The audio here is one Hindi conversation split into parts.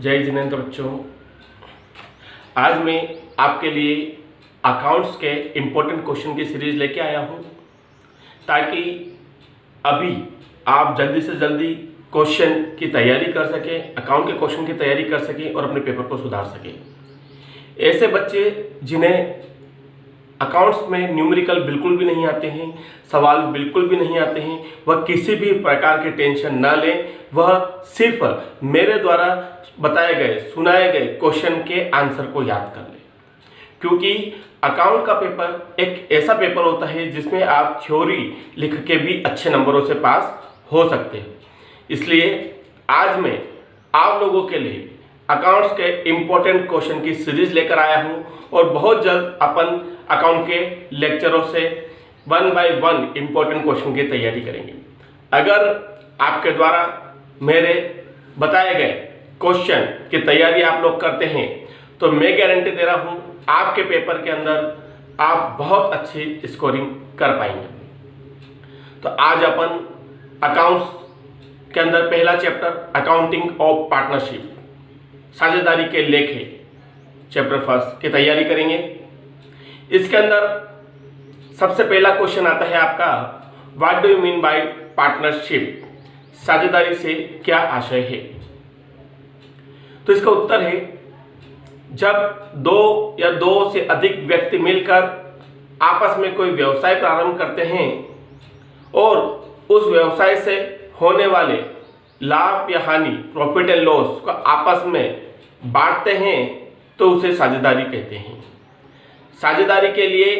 जय जिनेंद्र बच्चों, आज मैं आपके लिए अकाउंट्स के इम्पोर्टेंट क्वेश्चन की सीरीज लेके आया हूँ ताकि अभी आप जल्दी से जल्दी क्वेश्चन की तैयारी कर सकें, अकाउंट के क्वेश्चन की तैयारी कर सकें और अपने पेपर को सुधार सकें। ऐसे बच्चे जिन्हें अकाउंट्स में न्यूमेरिकल बिल्कुल भी नहीं आते हैं, सवाल बिल्कुल भी नहीं आते हैं, वह किसी भी प्रकार की टेंशन ना लें। वह सिर्फ मेरे द्वारा बताए गए सुनाए गए क्वेश्चन के आंसर को याद कर लें, क्योंकि अकाउंट का पेपर एक ऐसा पेपर होता है जिसमें आप थ्योरी लिख के भी अच्छे नंबरों से पास हो सकते हैं। इसलिए आज मैं आप लोगों के लिए अकाउंट्स के इम्पोर्टेंट क्वेश्चन की सीरीज लेकर आया हूं और बहुत जल्द अपन अकाउंट के लेक्चरों से 1 बाय 1 इम्पोर्टेंट क्वेश्चन की तैयारी करेंगे। अगर आपके द्वारा मेरे बताए गए क्वेश्चन की तैयारी आप लोग करते हैं तो मैं गारंटी दे रहा हूं आपके पेपर के अंदर आप बहुत अच्छी स्कोरिंग कर पाएंगे। तो आज अपन अकाउंट्स के अंदर पहला चैप्टर अकाउंटिंग ऑफ पार्टनरशिप, साझेदारी के लेखे, चैप्टर फर्स्ट की तैयारी करेंगे। इसके अंदर सबसे पहला क्वेश्चन आता है आपका, what do you mean by partnership, साझेदारी से क्या आशय है। तो इसका उत्तर है, जब दो या दो से अधिक व्यक्ति मिलकर आपस में कोई व्यवसाय प्रारंभ करते हैं और उस व्यवसाय से होने वाले लाभ या हानि, प्रॉफिट एंड लॉस को आपस में बांटते हैं तो उसे साझेदारी कहते हैं। साझेदारी के लिए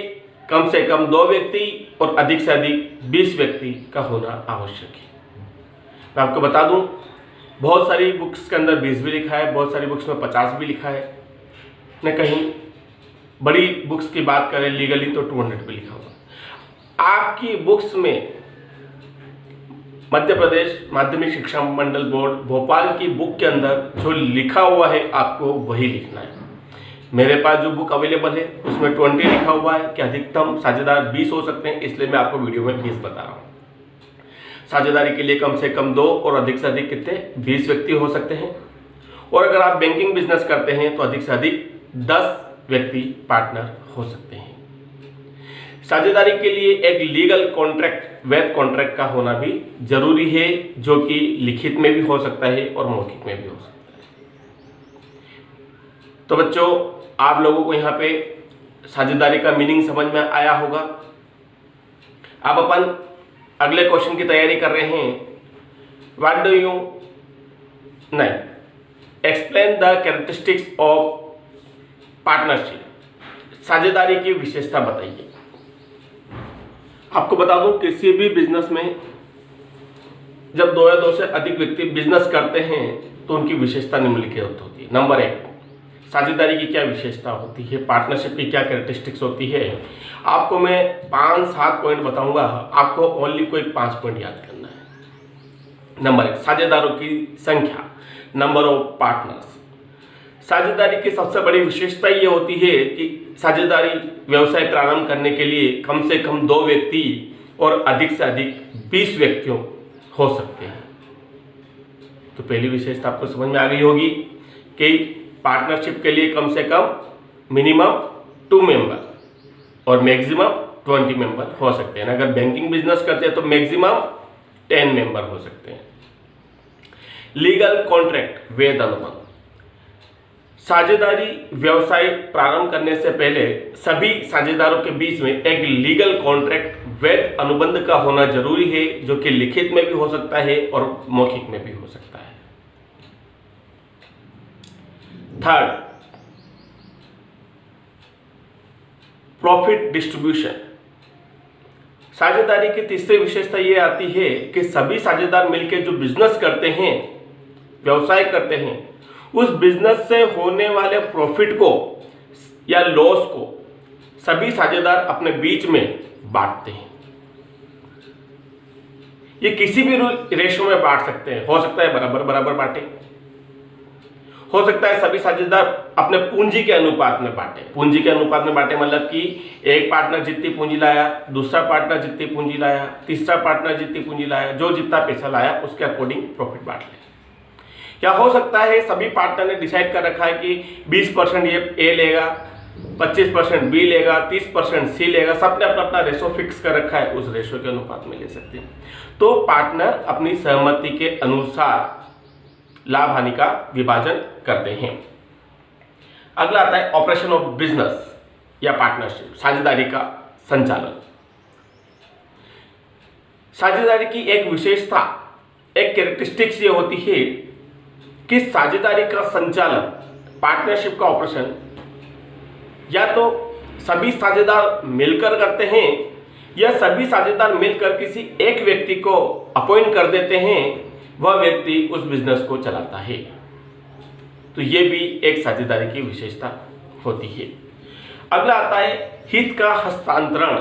कम से कम 2 व्यक्ति और अधिक से अधिक 20 व्यक्ति का होना आवश्यक है। मैं आपको बता दूं, बहुत सारी बुक्स के अंदर 20 भी लिखा है, बहुत सारी बुक्स में 50 भी लिखा है, न कहीं बड़ी बुक्स की बात करें लीगली तो 200 भी लिखा हुआ। आपकी बुक्स में मध्य प्रदेश माध्यमिक शिक्षा मंडल बोर्ड भोपाल की बुक के अंदर जो लिखा हुआ है आपको वही लिखना है। मेरे पास जो बुक अवेलेबल है उसमें 20 लिखा हुआ है कि अधिकतम साझेदार 20 हो सकते हैं, इसलिए मैं आपको वीडियो में 20 बता रहा हूँ। साझेदारी के लिए कम से कम 2 और अधिक से अधिक कितने 20 व्यक्ति हो सकते हैं। और अगर आप बैंकिंग बिजनेस करते हैं तो अधिक से अधिक 10 व्यक्ति पार्टनर हो सकते हैं। साझेदारी के लिए एक लीगल कॉन्ट्रैक्ट, वैध कॉन्ट्रैक्ट का होना भी जरूरी है, जो कि लिखित में भी हो सकता है और मौखिक में भी हो सकता है। तो बच्चों, आप लोगों को यहाँ पे साझेदारी का मीनिंग समझ में आया होगा। अब अपन अगले क्वेश्चन की तैयारी कर रहे हैं। What do you explain the characteristics of partnership, साझेदारी की विशेषता बताइए। आपको बता दूं, किसी भी बिजनेस में जब 2 या 2 से अधिक व्यक्ति बिजनेस करते हैं तो उनकी विशेषता निम्नलिखित होती है। नंबर 1, साझेदारी की क्या विशेषता होती है, पार्टनरशिप की क्या कैरेक्टरिस्टिक्स होती है। आपको मैं 5-7 पॉइंट बताऊंगा, आपको ओनली कोई 5 पॉइंट याद करना है। नंबर 1, साझेदारों की संख्या, नंबर ऑफ पार्टनर्स। साझेदारी की सबसे बड़ी विशेषता ये होती है कि साझेदारी व्यवसाय प्रारंभ करने के लिए कम से कम 2 व्यक्ति और अधिक से अधिक 20 व्यक्तियों हो सकते हैं। तो पहली विशेषता आपको समझ में आ गई होगी कि पार्टनरशिप के लिए कम से कम मिनिमम 2 मेंबर और मैक्सिमम 20 मेंबर हो सकते हैं। अगर बैंकिंग बिजनेस करते हैं तो मैक्सिमम 10 मेंबर हो सकते हैं। लीगल कॉन्ट्रैक्ट, वैध अनुबंध। साझेदारी व्यवसाय प्रारंभ करने से पहले सभी साझेदारों के बीच में एक लीगल कॉन्ट्रैक्ट, वैध अनुबंध का होना जरूरी है, जो कि लिखित में भी हो सकता है और मौखिक में भी हो सकता है। Third, profit distribution. साझेदारी की तीसरी विशेषता यह आती है कि सभी साझेदार मिलकर जो बिजनेस करते हैं, व्यवसाय करते हैं, उस बिजनेस से होने वाले प्रॉफिट को या लॉस को सभी साझेदार अपने बीच में बांटते हैं। ये किसी भी रेशो में बांट सकते हैं, हो सकता है बराबर बराबर बांटे, हो सकता है सभी साझेदार अपने पूंजी के अनुपात में बांटे। पूंजी के अनुपात में बांटे मतलब कि एक पार्टनर जितनी पूंजी लाया, दूसरा पार्टनर जितनी पूंजी लाया, तीसरा पार्टनर जितनी पूंजी लाया, जो जितना पैसा लाया उसके अकॉर्डिंग प्रॉफिट बांट ले। या हो सकता है सभी पार्टनर ने डिसाइड कर रखा है कि 20% ये ए लेगा, 25% बी लेगा, 30% सी लेगा, सबने अपना अपना रेशो फिक्स कर रखा है, उस रेशो के अनुपात में ले सकते हैं। तो पार्टनर अपनी सहमति के अनुसार लाभ हानि का विभाजन करते हैं। अगला आता है ऑपरेशन ऑफ बिजनेस या पार्टनरशिप, साझेदारी का संचालन। साझेदारी की एक विशेषता, एक कैरेक्टरिस्टिक्स ये होती है कि साझेदारी का संचालन, पार्टनरशिप का ऑपरेशन या तो सभी साझेदार मिलकर करते हैं या सभी साझेदार मिलकर किसी एक व्यक्ति को अपॉइंट कर देते हैं, वह व्यक्ति उस बिजनेस को चलाता है। तो ये भी एक साझेदारी की विशेषता होती है। अगला आता है हित का हस्तांतरण,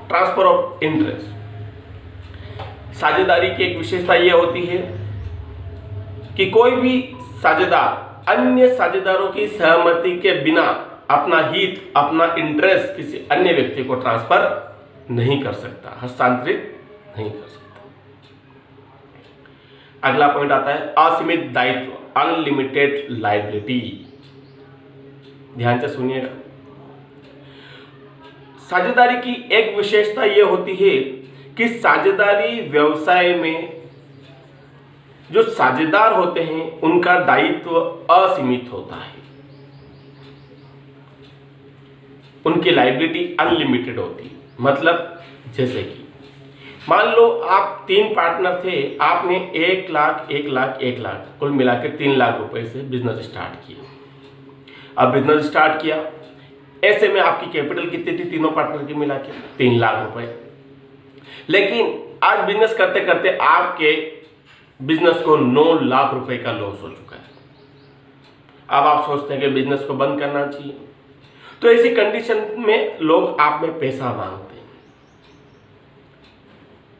ट्रांसफर ऑफ इंटरेस्ट। साझेदारी की एक विशेषता यह होती है कि कोई भी साझेदार अन्य साझेदारों की सहमति के बिना अपना हित, अपना इंटरेस्ट किसी अन्य व्यक्ति को ट्रांसफर नहीं कर सकता, हस्तांतरित नहीं कर सकता। अगला पॉइंट आता है असीमित दायित्व, अनलिमिटेड लायबिलिटी। ध्यान से सुनिएगा। साझेदारी की एक विशेषता यह होती है कि साझेदारी व्यवसाय में जो साझेदार होते हैं उनका दायित्व असीमित होता है, उनकी लायबिलिटी अनलिमिटेड होती है। मतलब जैसे कि मान लो आप 3 पार्टनर थे, आपने 1 लाख 1 लाख 1 लाख कुल मिलाकर 3 लाख रुपए से बिजनेस स्टार्ट किया। अब बिजनेस स्टार्ट किया, ऐसे में आपकी कैपिटल कितनी थी तीनों पार्टनर की मिला के? 3 लाख रुपए। लेकिन आज बिजनेस करते करते आपके बिजनेस को 9 लाख रुपए का लॉस हो चुका है। अब आप सोचते हैं कि बिजनेस को बंद करना चाहिए। तो ऐसी कंडीशन में लोग आप में पैसा मांगते हैं।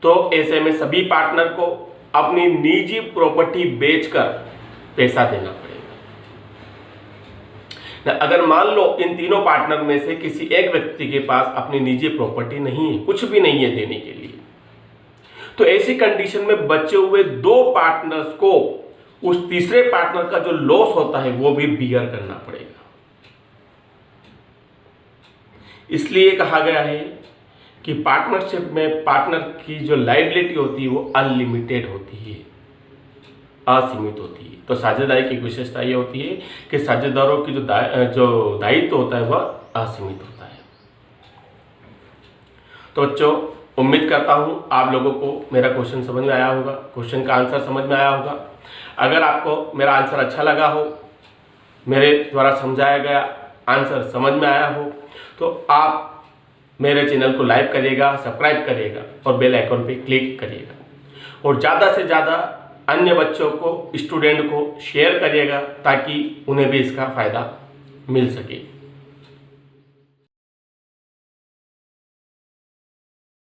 तो ऐसे में सभी पार्टनर को अपनी निजी प्रॉपर्टी बेचकर पैसा देना पड़ेगा। अगर मान लो इन तीनों पार्टनर में से किसी एक व्यक्ति के पास अपनी निजी प्रॉपर्टी नहीं है, कुछ भी नहीं है देने के लिए, तो ऐसी कंडीशन में बचे हुए 2 पार्टनर्स को उस तीसरे पार्टनर का जो लॉस होता है वो भी बियर करना पड़ेगा। इसलिए कहा गया है कि पार्टनरशिप में पार्टनर की जो लायबिलिटी होती है वो अनलिमिटेड होती है, असीमित होती है। तो साझेदारी की विशेषता ये होती है कि साझेदारों की जो दायित्व होता है वह असीमित होता है। तो बच्चों, उम्मीद करता हूं आप लोगों को मेरा क्वेश्चन समझ में आया होगा, क्वेश्चन का आंसर समझ में आया होगा। अगर आपको मेरा आंसर अच्छा लगा हो, मेरे द्वारा समझाया गया आंसर समझ में आया हो, तो आप मेरे चैनल को लाइक करिएगा, सब्सक्राइब करिएगा और बेल आइकन पे क्लिक करिएगा और ज़्यादा से ज़्यादा अन्य बच्चों को, स्टूडेंट को शेयर करिएगा ताकि उन्हें भी इसका फ़ायदा मिल सके।